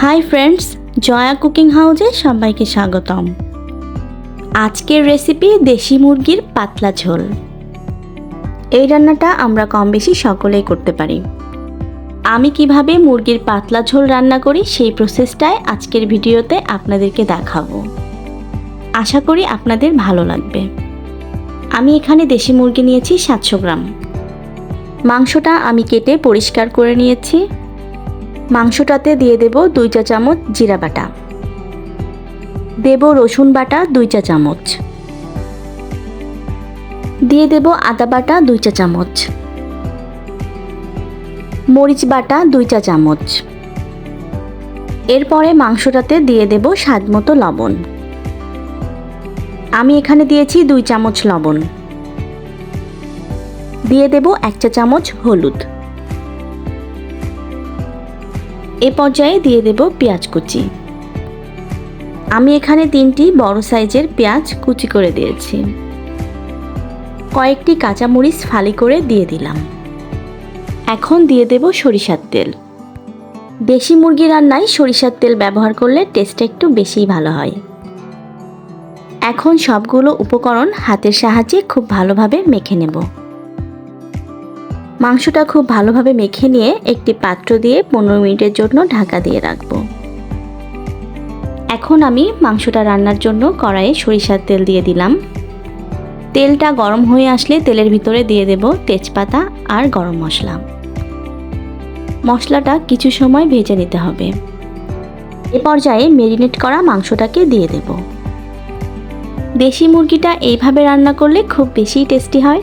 Hi friends, Jaya cooking হাউসে সবাইকে স্বাগতম। আজকের রেসিপি দেশি মুরগির পাতলা ঝোল। এই রান্নাটা আমরা কম বেশি সকলেই করতে পারি। আমি কিভাবে মুরগির পাতলা ঝোল রান্না করি সেই প্রসেসটাই আজকের ভিডিওতে আপনাদেরকে দেখাবো। আশা করি আপনাদের ভালো লাগবে। আমি এখানে দেশি মুরগি নিয়েছি 700 গ্রাম। মাংসটা আমি কেটে পরিষ্কার করে নিয়েছি। মাংসটাতে দিয়ে দেব 2 চা চামচ জিরা বাটা, দেব রসুন বাটা 2 চা চামচ, দিয়ে দেব আদা বাটা 2 চা চামচ, মরিচ বাটা 2 চা চামচ। এরপরে মাংসটাতে দিয়ে দেব স্বাদমতো লবণ। আমি এখানে দিয়েছি 2 চামচ লবণ। দিয়ে দেব 1 চা চামচ হলুদ। এ পর্যায়ে দিয়ে দেব পেঁয়াজ কুচি। আমি এখানে 3টি বড় সাইজের পেঁয়াজ কুচি করে দিয়েছি। কয়েকটি কাঁচামরিচ ফালি করে দিয়ে দিলাম। এখন দিয়ে দেব সরিষার তেল। দেশি মুরগি রান্নায় সরিষার তেল ব্যবহার করলে টেস্টটা একটু বেশিই ভালো হয়। এখন সবগুলো উপকরণ হাতের সাহায্যে খুব ভালোভাবে মেখে নেব। মাংসটা খুব ভালোভাবে মেখে নিয়ে একটি পাত্র দিয়ে 15 মিনিটের জন্য ঢাকা দিয়ে রাখব। এখন আমি মাংসটা রান্নার জন্য কড়াইয়ে সরিষার তেল দিয়ে দিলাম। তেলটা গরম হয়ে আসলে তেলের ভিতরে দিয়ে দেব তেজপাতা আর গরম মশলা। মশলাটা কিছু সময় ভেজে নিতে হবে। এ পর্যায়ে ম্যারিনেট করা মাংসটাকে দিয়ে দেব। দেশি মুরগিটা এইভাবে রান্না করলে খুব বেশি টেস্টি হয়।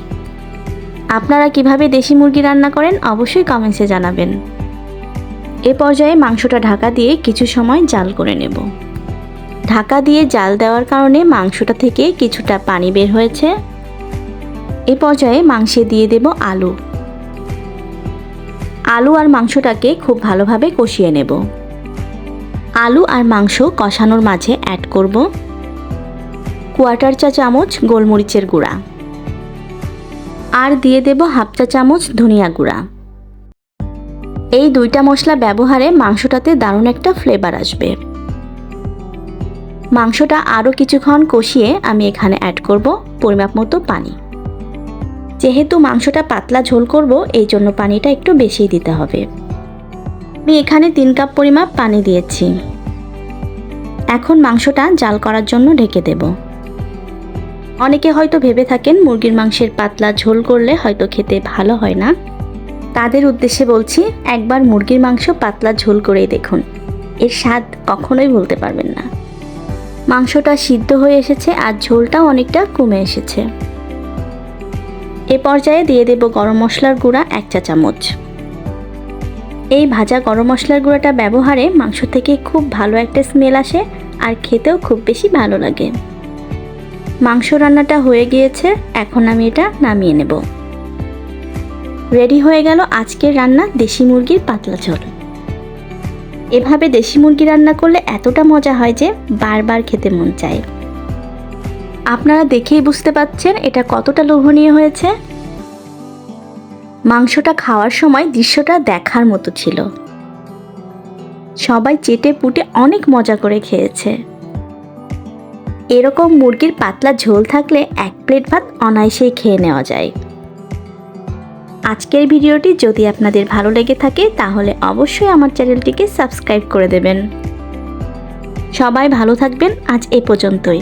আপনারা কিভাবে দেশি মুরগি রান্না করেন অবশ্যই কমেন্টসে জানাবেন। এ পর্যায়ে মাংসটা ঢাকা দিয়ে কিছু সময় জাল করে নেব। ঢাকা দিয়ে জাল দেওয়ার কারণে মাংসটা থেকে কিছুটা পানি বের হয়েছে। এ পর্যায়ে মাংসে দিয়ে দেব আলু। আলু আর মাংসটাকে খুব ভালোভাবে কষিয়ে নেব। আলু আর মাংস কষানোর মাঝে অ্যাড করব 1/4 চা চামচ গোলমরিচের গুঁড়া, আর দিয়ে দেব 1/2 চা চামচ ধনিয়া গুঁড়া। এই 2টা মশলা ব্যবহারে মাংসটাতে দারুণ একটা ফ্লেভার আসবে। মাংসটা আরও কিছুক্ষণ কষিয়ে আমি এখানে অ্যাড করব পরিমাপ মতো পানি। যেহেতু মাংসটা পাতলা ঝোল করব, এই জন্য পানিটা একটু বেশি দিতে হবে। আমি এখানে 3 কাপ পরিমাপ পানি দিয়েছি। এখন মাংসটা জাল করার জন্য ঢেকে দেব। অনেকে হয়তো ভেবে থাকেন মুরগির মাংসের পাতলা ঝোল করলে হয়তো খেতে ভালো হয় না। তাদের উদ্দেশ্যে বলছি, একবার মুরগির মাংস পাতলা ঝোল করেই দেখুন, এর স্বাদ কখনোই ভুলতে পারবেন না। মাংসটা সিদ্ধ হয়ে এসেছে আর ঝোলটাও অনেকটা কমে এসেছে। এ পর্যায়ে দিয়ে দেব গরম মশলার গুঁড়া 1 চা চামচ। এই ভাজা গরম মশলার গুঁড়াটা ব্যবহারে মাংস থেকে খুব ভালো একটা স্মেল আসে আর খেতেও খুব বেশি ভালো লাগে। মাংস রান্নাটা হয়ে গিয়েছে, এখন আমি এটা নামিয়ে নেব। রেডি হয়ে গেল আজকের রান্না দেশি মুরগির পাতলা ঝোল। এভাবে দেশি মুরগি রান্না করলে এতটা মজা হয় যে বারবার খেতে মন চায়। আপনারা দেখেই বুঝতে পারছেন এটা কতটা লোভনীয় হয়েছে। মাংসটা খাওয়ার সময় দৃশ্যটা দেখার মতো ছিল। সবাই চেটে পুটে অনেক মজা করে খেয়েছে। এরকম মুরগির পাতলা ঝোল থাকলে 1 প্লেট ভাত অনায়াসেই খেয়ে নেওয়া যায়। আজকের ভিডিওটি যদি আপনাদের ভালো লেগে থাকে তাহলে অবশ্যই আমার চ্যানেলটিকে সাবস্ক্রাইব করে দেবেন। সবাই ভালো থাকবেন। আজ এ পর্যন্তই।